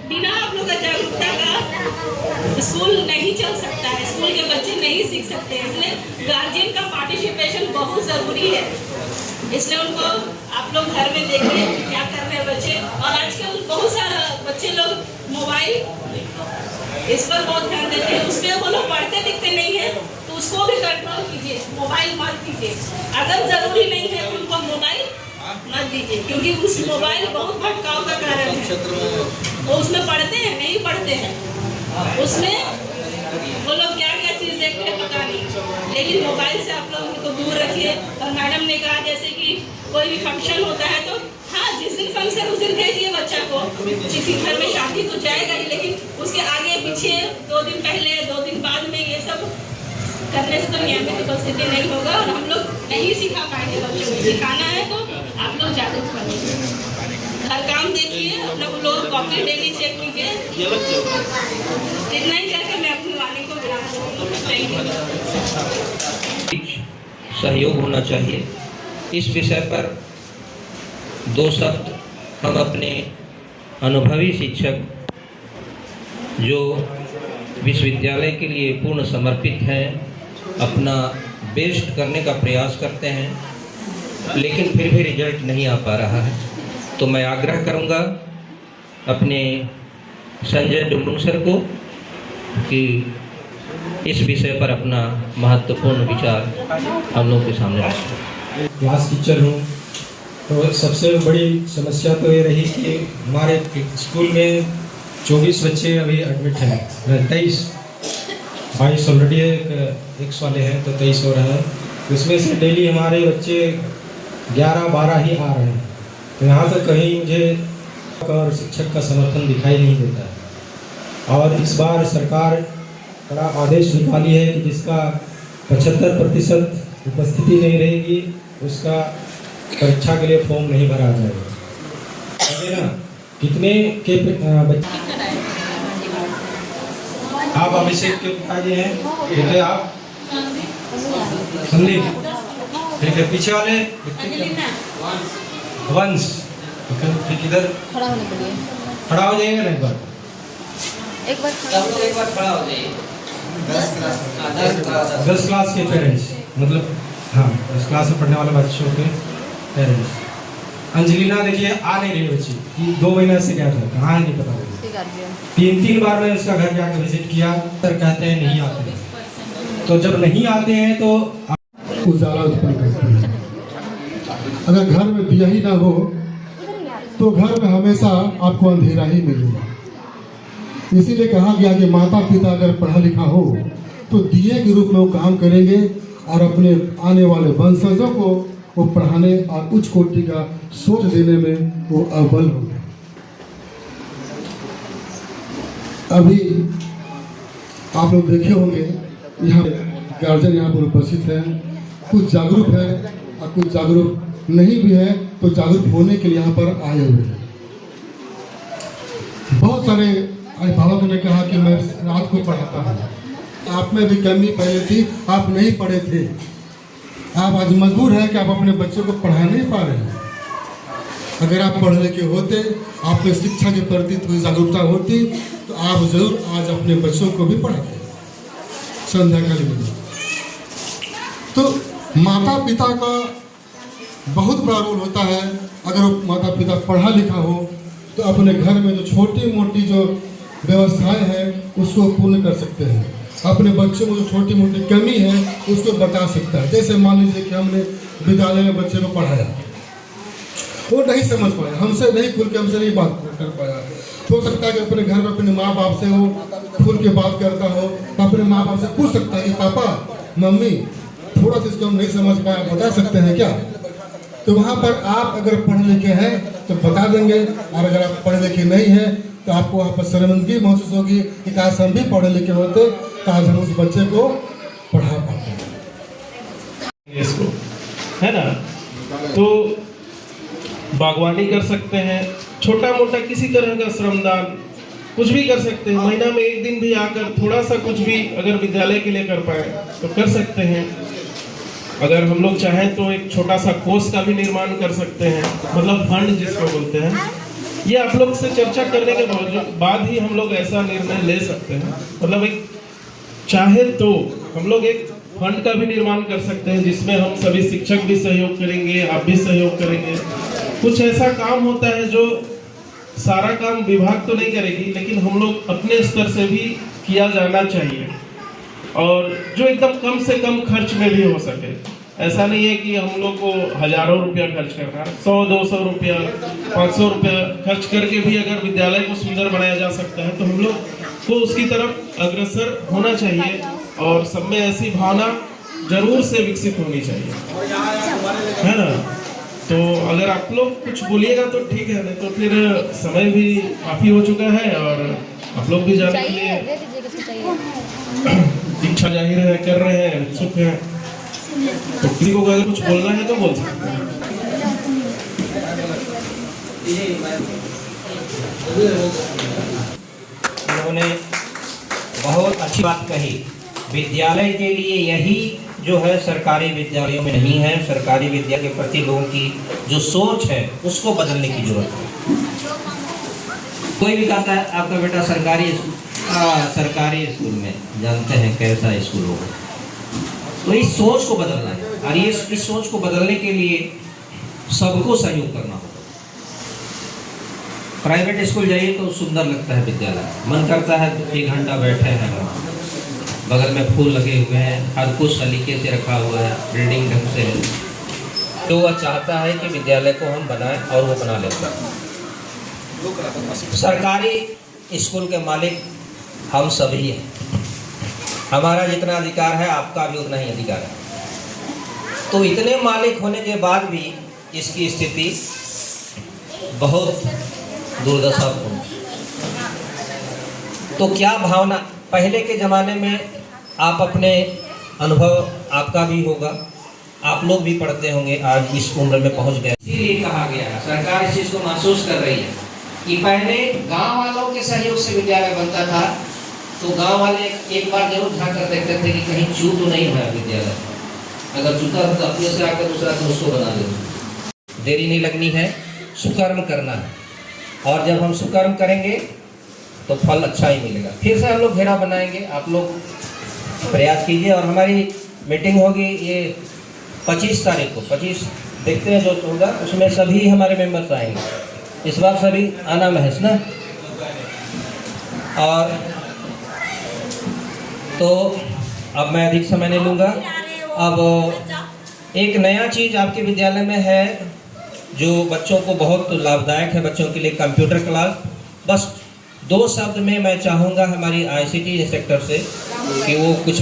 बिना आप लोग का जागरूकता का स्कूल नहीं चल सकता है, स्कूल के बच्चे नहीं सीख सकते हैं। इसलिए गार्जियन का पार्टिसिपेशन बहुत जरूरी है। इसलिए उनको आप लोग घर में देखिए क्या कर रहे हैं बच्चे। और आजकल बहुत सारा बच्चे लोग मोबाइल इस पर बहुत ध्यान देते हैं, उस पर वो लोग पढ़ते लिखते नहीं है, तो उसको भी कंट्रोल कीजिए, मोबाइल मत दीजिए। अगर जरूरी नहीं है तो उनको मोबाइल मत दीजिए, क्योंकि उस मोबाइल बहुत भटकाव का कारण है। वो उसमें पढ़ते हैं नहीं पढ़ते हैं, उसमें वो लोग क्या क्या चीज़ देखते हैं पता नहीं, लेकिन मोबाइल से आप लोग उनको दूर रखिए। और मैडम ने कहा जैसे कि कोई भी फंक्शन होता है तो हाँ, जिस दिन फंक्शन उस दिन भेजिए बच्चा को। किसी घर में शादी तो जाएगा ही, लेकिन उसके आगे पीछे 2 दिन पहले 2 दिन बाद में ये सब करने से तो नियमित उपस्थिति नहीं होगा और हम लोग नहीं सिखा पाएंगे बच्चों को। सिखाना है तो आप लोग जागरूक बनिए, हर काम देखिए, अपने लोग कॉपी डेली चेक कीजिए। इतना ही करके मैं अपनी वाणी को विराम दूंगी। सहयोग होना चाहिए। इस विषय पर 2 शब्द हम अपने अनुभवी शिक्षक जो विश्वविद्यालय के लिए पूर्ण समर्पित हैं, अपना बेस्ट करने का प्रयास करते हैं, लेकिन फिर भी रिजल्ट नहीं आ पा रहा है। तो मैं आग्रह करूंगा अपने संजय डुमडुम सर को कि इस विषय पर अपना महत्वपूर्ण विचार हम लोगों के सामने रखें। क्लास टीचर हूँ, तो सबसे बड़ी समस्या तो ये रही कि हमारे स्कूल में 24 बच्चे अभी एडमिट हैं, 22 ऑलरेडी एक वाले हैं तो 23 हो रहा है। उसमें से डेली हमारे बच्चे 11-12 ही आ रहे हैं, तो यहाँ तो कहीं मुझे और शिक्षक का समर्थन दिखाई नहीं देता है। और इस बार सरकार बड़ा आदेश निकाली है कि जिसका 75% उपस्थिति नहीं रहेगी उसका परीक्षा के लिए फॉर्म नहीं भरा जाएगा। ना कितने के बच्चे आप अभिषेक के पिताजी हैं, बेटे आप संदीप, ठीक है, पीछे वाले वंश, फिर किधर खड़ा होने के लिए खड़ा हो जाइएगा ना एक बार खड़ा हो जाइए। 10 क्लास के पेरेंट्स, मतलब हाँ 10 क्लास में पढ़ने वाले बच्चों के पेरेंट्स। अंजलिना देखिए आ नहीं रही बच्ची, 2 महीना से क्या था, कहाँ है नहीं पता मुझे। 3 बार मैंने उसका घर जाकर विजिट किया, सर कहते हैं नहीं आते हैं। तो जब नहीं आते हैं तो उजाला उत्पन्न करती है। अगर घर में दिया ही ना हो तो घर में हमेशा आपको अंधेरा ही मिलेगा। इसीलिए कहा गया कि माता पिता अगर पढ़ा लिखा हो तो दिए के रूप में वो काम करेंगे और अपने आने वाले वंशजों को वो पढ़ाने और उच्च कोटि का सोच देने में वो अव्वल होंगे। अभी आप लोग देखे होंगे यहाँ गार्जियन यहाँ पर उपस्थित हैं, कुछ जागरूक है और कुछ जागरूक नहीं भी है, तो जागरूक होने के लिए यहाँ पर आए हुए हैं। बहुत सारे अभिभावकों ने कहा कि मैं रात को पढ़ाता हूँ, आप में भी कमी पहले थी, आप नहीं पढ़े थे, आप आज मजबूर हैं कि आप अपने बच्चों को पढ़ा नहीं पा रहे हैं। अगर आप पढ़ लिखे होते, आप में शिक्षा के प्रति थोड़ी जागरूकता होती, तो आप जरूर आज अपने बच्चों को भी पढ़ाते संध्याकालीन में। तो माता पिता का बहुत बड़ा रोल होता है। अगर माता पिता पढ़ा लिखा हो तो अपने घर में जो छोटी मोटी जो व्यवस्थाएं हैं उसको पूर्ण कर सकते हैं। अपने बच्चों में जो छोटी मोटी कमी है उसको बता सकता है। जैसे मान लीजिए कि हमने विद्यालय में बच्चे को पढ़ाया, वो नहीं समझ पाया, हमसे नहीं खुल के हमसे नहीं बात कर पाया। हो सकता है कि अपने घर में अपने माँ बाप से वो खुल के बात करता हो, अपने माँ बाप से पूछ सकता है कि पापा मम्मी थोड़ा सा इसको हम नहीं समझ पाए, आप बता सकते हैं क्या? तो वहाँ पर आप अगर पढ़े लिखे हैं तो बता देंगे, और अगर आप पढ़े लिखे नहीं हैं तो आपको वहाँ पर शर्मिंदगी महसूस होगी कि काश हम भी पढ़े लिखे होते तो आज हम उस बच्चे को पढ़ा पाते। इसको है ना, तो बागवानी कर सकते हैं, छोटा मोटा किसी तरह का श्रमदान कुछ भी कर सकते हैं। महीना में एक दिन भी आकर थोड़ा सा कुछ भी अगर विद्यालय के लिए कर पाए तो कर सकते हैं। अगर हम लोग चाहें तो एक छोटा सा कोष का भी निर्माण कर सकते हैं, मतलब फंड जिसको बोलते हैं। ये आप लोग से चर्चा करने के बाद ही हम लोग ऐसा निर्णय ले सकते हैं। मतलब एक चाहे तो हम लोग एक फंड का भी निर्माण कर सकते हैं जिसमें हम सभी शिक्षक भी सहयोग करेंगे, आप भी सहयोग करेंगे। कुछ ऐसा काम होता है जो सारा काम विभाग तो नहीं करेगी, लेकिन हम लोग अपने स्तर से भी किया जाना चाहिए, और जो एकदम कम से कम खर्च में भी हो सके। ऐसा नहीं है कि हम लोग को हजारों रुपया खर्च करना है, 100-200 रुपया 500 रुपया खर्च करके भी अगर विद्यालय को सुंदर बनाया जा सकता है तो हम लोग को उसकी तरफ अग्रसर होना चाहिए, और सब में ऐसी भावना जरूर से विकसित होनी चाहिए, है ना। तो अगर आप लोग कुछ बोलिएगा तो ठीक है, नहीं तो फिर समय भी काफी हो चुका है और आप लोग भी जाने के लिए इच्छा जाहिर है, कर रहे हैं, उत्सुक हैं। तो किसी को अगर कुछ बोलना है तो बोल सकते हैं। उन्होंने बहुत अच्छी बात कही। विद्यालय के लिए यही जो है सरकारी विद्यालयों में नहीं है। सरकारी विद्यालय के प्रति लोगों की जो सोच है उसको बदलने की जरूरत है। कोई भी कहता है आपका बेटा सरकारी स्कूल में, जानते हैं कैसा स्कूल होगा। तो इस सोच को बदलना है, और ये इस सोच को बदलने के लिए सबको सहयोग करना होगा। प्राइवेट स्कूल जाइए तो सुंदर लगता है विद्यालय, मन करता है 1 घंटा बैठे हैं, बगल में फूल लगे हुए हैं, हर कुछ सलीके से रखा हुआ है, बिल्डिंग ढंग से है। तो वह चाहता है कि विद्यालय को हम बनाएं, और वो बना लेता है। सरकारी स्कूल के मालिक हम सभी हैं। हमारा जितना अधिकार है आपका भी उतना ही अधिकार है। तो इतने मालिक होने के बाद भी इसकी स्थिति बहुत दुर्दशापूर्ण। तो क्या भावना, पहले के ज़माने में आप अपने अनुभव आपका भी होगा, आप लोग भी पढ़ते होंगे, आज इस उम्र में पहुंच गए। इसीलिए कहा गया है, सरकार इस चीज़ को महसूस कर रही है कि पहले गांव वालों के सहयोग से विद्यालय बनता था, तो गांव वाले एक बार जरूर ध्यान कर देखते थे कि कहीं चूक तो नहीं हुआ विद्यालय। अगर चूका हो तो अपने से आकर दूसरा तो उसको बना देते। देरी नहीं लगनी है, सुकर्म करना है, और जब हम सुकर्म करेंगे तो फल अच्छा ही मिलेगा। फिर से हम लोग घेरा बनाएंगे, आप लोग प्रयास कीजिए। और हमारी मीटिंग होगी ये 25 तारीख को, 25 देखते हैं जो होगा, उसमें सभी हमारे मेंबर्स आएंगे। इस बार सभी आना महज ना। और तो अब मैं अधिक समय नहीं लूँगा। अब एक नया चीज़ आपके विद्यालय में है जो बच्चों को बहुत लाभदायक है, बच्चों के लिए कंप्यूटर क्लास। बस 2 शब्द में मैं चाहूँगा हमारी ICT सेक्टर से कि वो कुछ